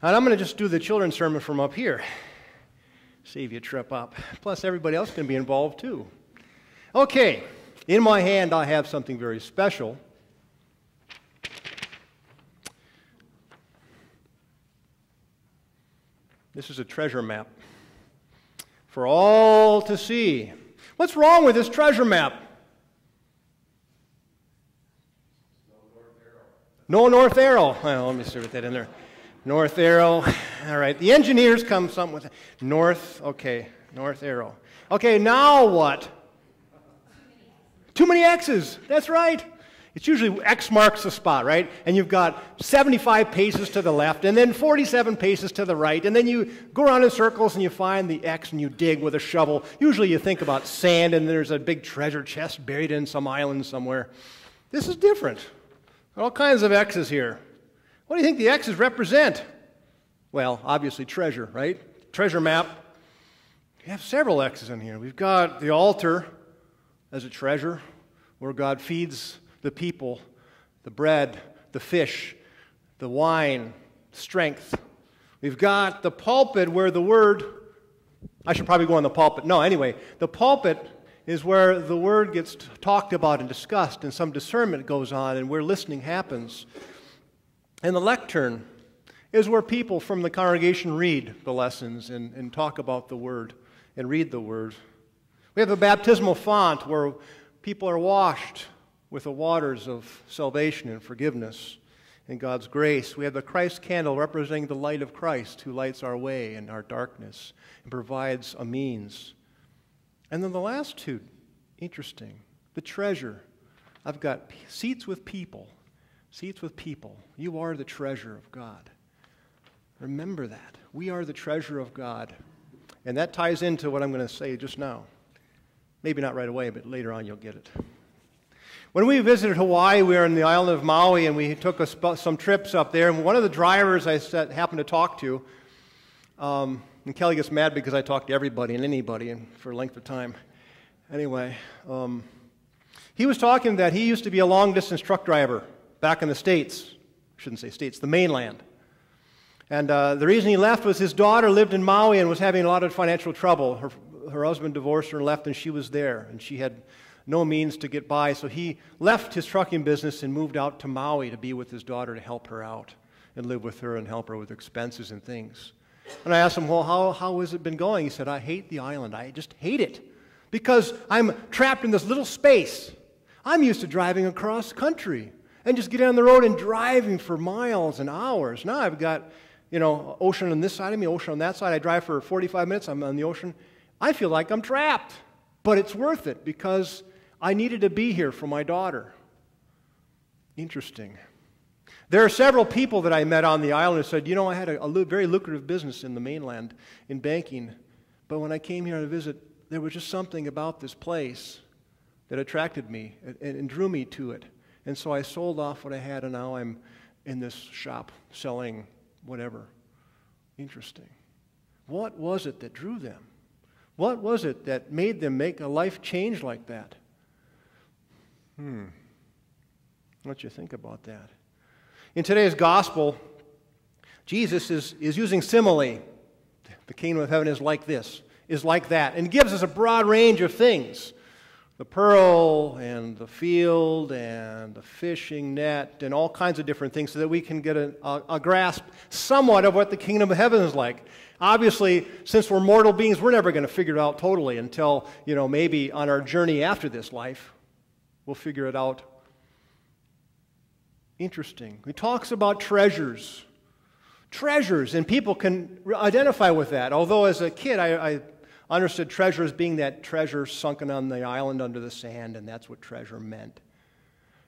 And I'm going to just do the children's sermon from up here. Save you a trip up. Plus, everybody else can be involved too. Okay, in my hand I have something very special. This is a treasure map for all to see. What's wrong with this treasure map? No north arrow. Well, let me see what that in there. North arrow. All right. The engineers come something with north. Okay. North arrow. Okay. Now what? Too many X's. That's right. It's usually X marks the spot, right? And you've got 75 paces to the left, and then 47 paces to the right, and then you go around in circles and you find the X and you dig with a shovel. Usually you think about sand and there's a big treasure chest buried in some island somewhere. This is different. All kinds of X's here. What do you think the X's represent? Well, obviously treasure, right? Treasure map. We have several X's in here. We've got the altar as a treasure where God feeds the people, the bread, the fish, the wine, strength. We've got the pulpit where the word, I should probably go on the pulpit. No, anyway, the pulpit is where the word gets talked about and discussed, and some discernment goes on, and where listening happens. And the lectern is where people from the congregation read the lessons and talk about the word and read the word. We have a baptismal font where people are washed with the waters of salvation and forgiveness and God's grace. We have the Christ candle representing the light of Christ who lights our way in our darkness and provides a means. And then the last two, interesting, the treasure. I've got seats with people. Seats with people. You are the treasure of God. Remember that. We are the treasure of God. And that ties into what I'm going to say just now. Maybe not right away, but later on you'll get it. When we visited Hawaii, we were in the island of Maui, and we took some trips up there. And one of the drivers I happened to talk to, and Kelly gets mad because I talk to everybody and anybody for a length of time. Anyway, he was talking that he used to be a long-distance truck driver back in the States. I shouldn't say States, the mainland. And the reason he left was his daughter lived in Maui and was having a lot of financial trouble. Her husband divorced her and left, and she was there, and she had no means to get by, so he left his trucking business and moved out to Maui to be with his daughter to help her out and live with her and help her with expenses and things. And I asked him, well, how has it been going? He said, I hate the island. I just hate it because I'm trapped in this little space. I'm used to driving across country and just getting on the road and driving for miles and hours. Now I've got, ocean on this side of me, ocean on that side. I drive for 45 minutes. I'm on the ocean. I feel like I'm trapped, but it's worth it because I needed to be here for my daughter. Interesting. There are several people that I met on the island who said, I had a very lucrative business in the mainland in banking, but when I came here to visit, there was just something about this place that attracted me and drew me to it. And so I sold off what I had, and now I'm in this shop selling whatever. Interesting. What was it that drew them? What was it that made them make a life change like that? What do you think about that? In today's gospel, Jesus is using simile. The kingdom of heaven is like this, is like that, and gives us a broad range of things. The pearl and the field and the fishing net and all kinds of different things so that we can get a grasp somewhat of what the kingdom of heaven is like. Obviously, since we're mortal beings, we're never going to figure it out totally until, maybe on our journey after this life. We'll figure it out. Interesting. He talks about treasures. Treasures, and people can identify with that. Although as a kid, I understood treasure as being that treasure sunken on the island under the sand, and that's what treasure meant.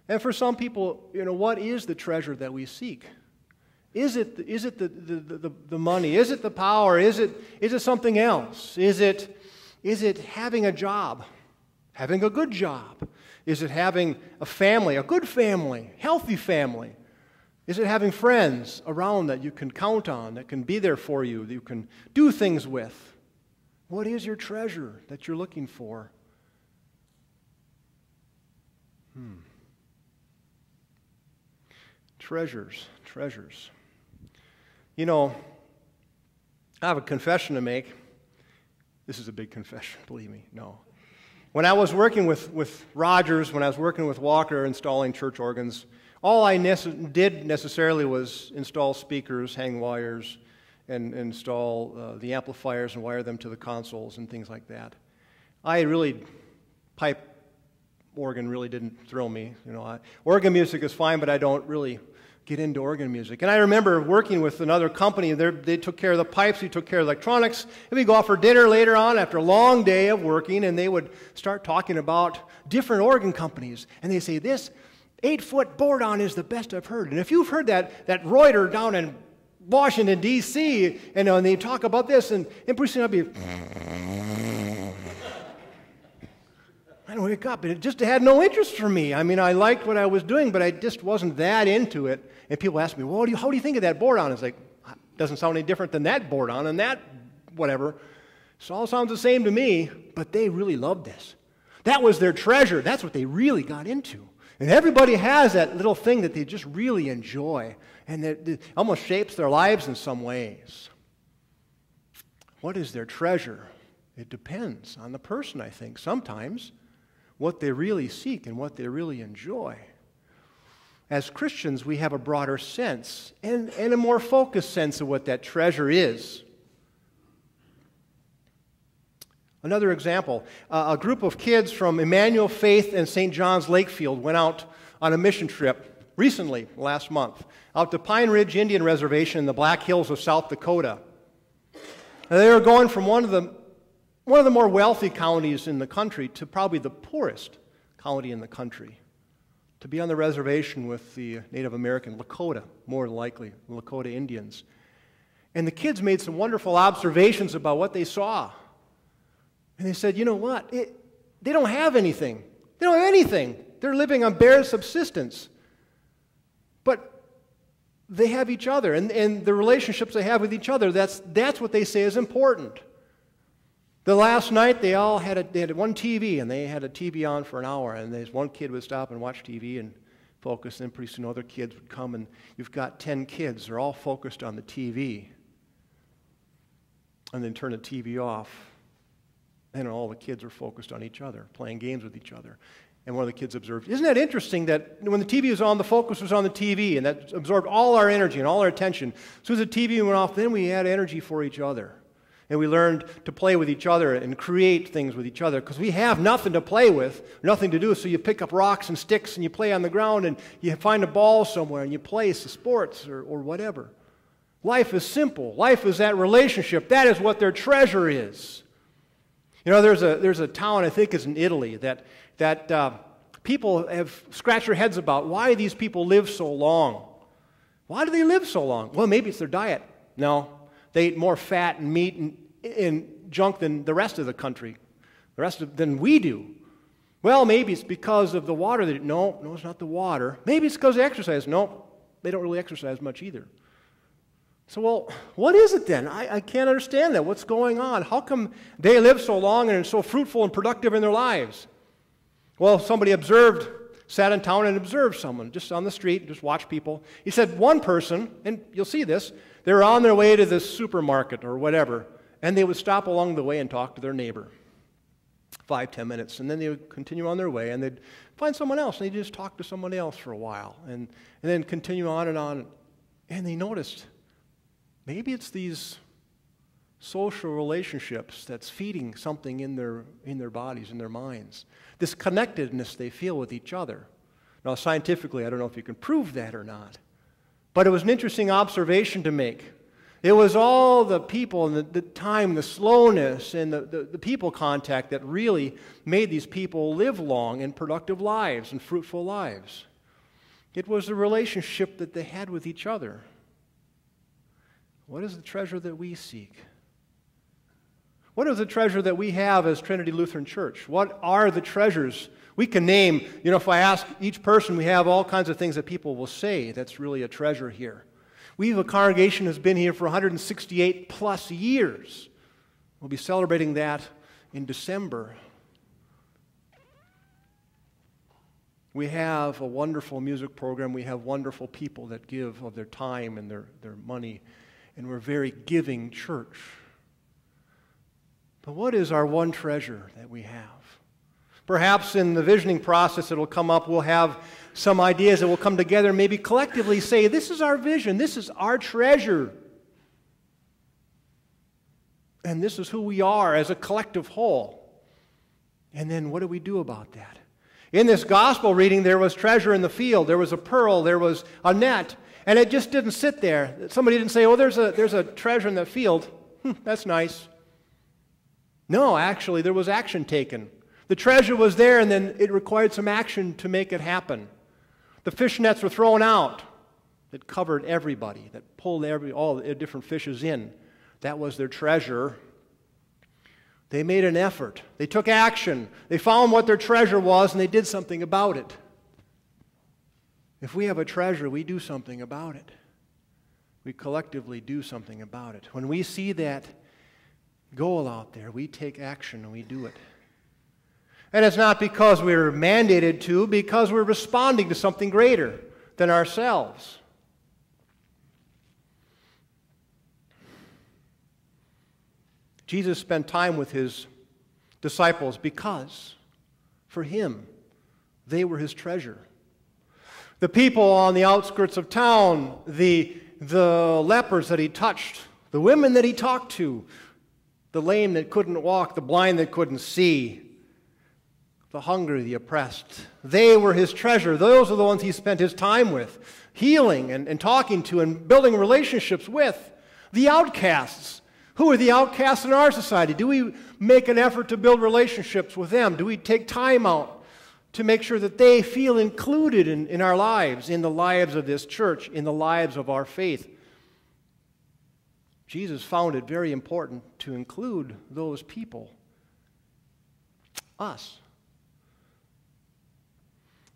And for some people, what is the treasure that we seek? Is it the money? Is it the power? Is it something else? Is it having a job? Having a good job? Is it having a family, a good family, healthy family? Is it having friends around that you can count on, that can be there for you, that you can do things with? What is your treasure that you're looking for? Treasures. You know, I have a confession to make. This is a big confession, believe me. No. When I was working with Rogers, when I was working with Walker installing church organs, all I did necessarily was install speakers, hang wires, and install the amplifiers and wire them to the consoles and things like that. Pipe organ really didn't thrill me. You know, organ music is fine, but I don't really get into organ music. And I remember working with another company. They took care of the pipes, we took care of electronics, and we'd go out for dinner later on after a long day of working, and they would start talking about different organ companies. And they'd say, this 8-foot board-on is the best I've heard. And if you've heard that Reuter down in Washington, D.C., and they talk about this, and pretty soon I'd be... I'd wake up, and it just had no interest for me. I mean, I liked what I was doing, but I just wasn't that into it. And people ask me, well, how do you think of that board-on? It's like, it doesn't sound any different than that board-on and that whatever. It all sounds the same to me, but they really loved this. That was their treasure. That's what they really got into. And everybody has that little thing that they just really enjoy, and that almost shapes their lives in some ways. What is their treasure? It depends on the person, I think, sometimes, what they really seek and what they really enjoy. As Christians, we have a broader sense and a more focused sense of what that treasure is. Another example, a group of kids from Emmanuel Faith and St. John's Lakefield went out on a mission trip recently, last month, out to Pine Ridge Indian Reservation in the Black Hills of South Dakota. And they were going from one of the more wealthy counties in the country to probably the poorest county in the country, to be on the reservation with the Native American Lakota, more likely, Lakota Indians. And the kids made some wonderful observations about what they saw. And they said, you know what? They don't have anything. They don't have anything. They're living on bare subsistence. But they have each other, and the relationships they have with each other, that's what they say is important. The last night, they had one TV, and they had a TV on for an hour, and one kid would stop and watch TV and focus, and then pretty soon other kids would come, and you've got 10 kids. They're all focused on the TV. And then turn the TV off, and all the kids are focused on each other, playing games with each other. And one of the kids observed, isn't that interesting that when the TV was on, the focus was on the TV, and that absorbed all our energy and all our attention. As soon as the TV went off, then we had energy for each other. And we learned to play with each other and create things with each other because we have nothing to play with, nothing to do. So you pick up rocks and sticks and you play on the ground and you find a ball somewhere and you play sports or whatever. Life is simple. Life is that relationship. That is what their treasure is. You know, there's a town, I think it's in Italy, that people have scratched their heads about why these people live so long. Why do they live so long? Well, maybe it's their diet. No. They eat more fat and meat and junk than the rest of the country, than we do. Well, maybe it's because of the water. No, it's not the water. Maybe it's because of exercise. No, they don't really exercise much either. So, well, what is it then? I can't understand that. What's going on? How come they live so long and are so fruitful and productive in their lives? Well, somebody sat in town and observed someone just on the street, just watched people. He said one person, and you'll see this, they were on their way to the supermarket or whatever, and they would stop along the way and talk to their neighbor. 5-10 minutes, and then they would continue on their way, and they'd find someone else, and they'd just talk to someone else for a while, and then continue on, and they noticed maybe it's these social relationships that's feeding something in their bodies, in their minds. This connectedness they feel with each other. Now, scientifically, I don't know if you can prove that or not, but it was an interesting observation to make. It was all the people and the time, the slowness, and the people contact that really made these people live long and productive lives and fruitful lives. It was the relationship that they had with each other. What is the treasure that we seek? What is the treasure that we have as Trinity Lutheran Church? What are the treasures? We can name, if I ask each person, we have all kinds of things that people will say that's really a treasure here. We have a congregation that's been here for 168 plus years. We'll be celebrating that in December. We have a wonderful music program. We have wonderful people that give of their time and their money. and we're a very giving church. But what is our one treasure that we have? Perhaps in the visioning process it will come up, we'll have some ideas that will come together and maybe collectively say, this is our vision, this is our treasure. And this is who we are as a collective whole. And then what do we do about that? In this gospel reading, there was treasure in the field, there was a pearl, there was a net, and it just didn't sit there. Somebody didn't say, oh, there's a treasure in the field. That's nice. No, actually, there was action taken. The treasure was there, and then it required some action to make it happen. The fish nets were thrown out that covered everybody, that pulled all the different fishes in. That was their treasure. They made an effort. They took action. They found what their treasure was, and they did something about it. If we have a treasure, we do something about it. We collectively do something about it. When we see that goal out there, we take action and we do it. And it's not because we're mandated to, because we're responding to something greater than ourselves. Jesus spent time with his disciples because, for him, they were his treasure. The people on the outskirts of town, the lepers that he touched, the women that he talked to, the lame that couldn't walk, the blind that couldn't see, the hungry, the oppressed. They were his treasure. Those are the ones he spent his time with, healing and talking to and building relationships with. The outcasts. Who are the outcasts in our society? Do we make an effort to build relationships with them? Do we take time out to make sure that they feel included in our lives, in the lives of this church, in the lives of our faith? Jesus found it very important to include those people, us.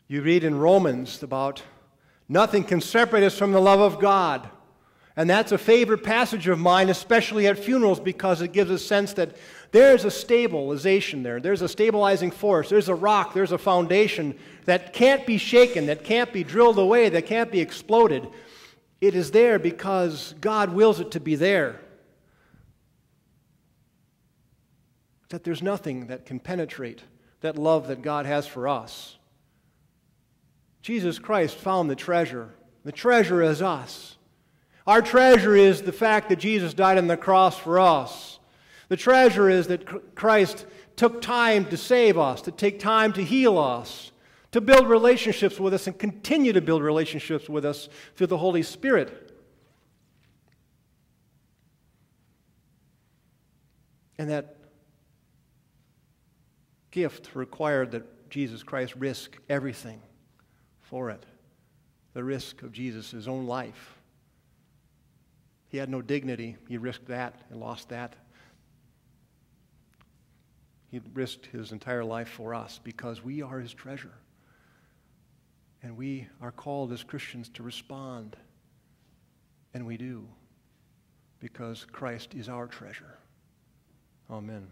You read in Romans about nothing can separate us from the love of God. And that's a favorite passage of mine, especially at funerals, because it gives a sense that there's a stabilization there. There's a stabilizing force. There's a rock. There's a foundation that can't be shaken, that can't be drilled away, that can't be exploded. It is there because God wills it to be there. That there's nothing that can penetrate that love that God has for us. Jesus Christ found the treasure. The treasure is us. Our treasure is the fact that Jesus died on the cross for us. The treasure is that Christ took time to save us, to take time to heal us, to build relationships with us and continue to build relationships with us through the Holy Spirit. And that gift required that Jesus Christ risk everything for it. The risk of Jesus' own life. He had no dignity. He risked that and lost that. He risked his entire life for us because we are his treasure. And we are called as Christians to respond. And we do, because Christ is our treasure. Amen.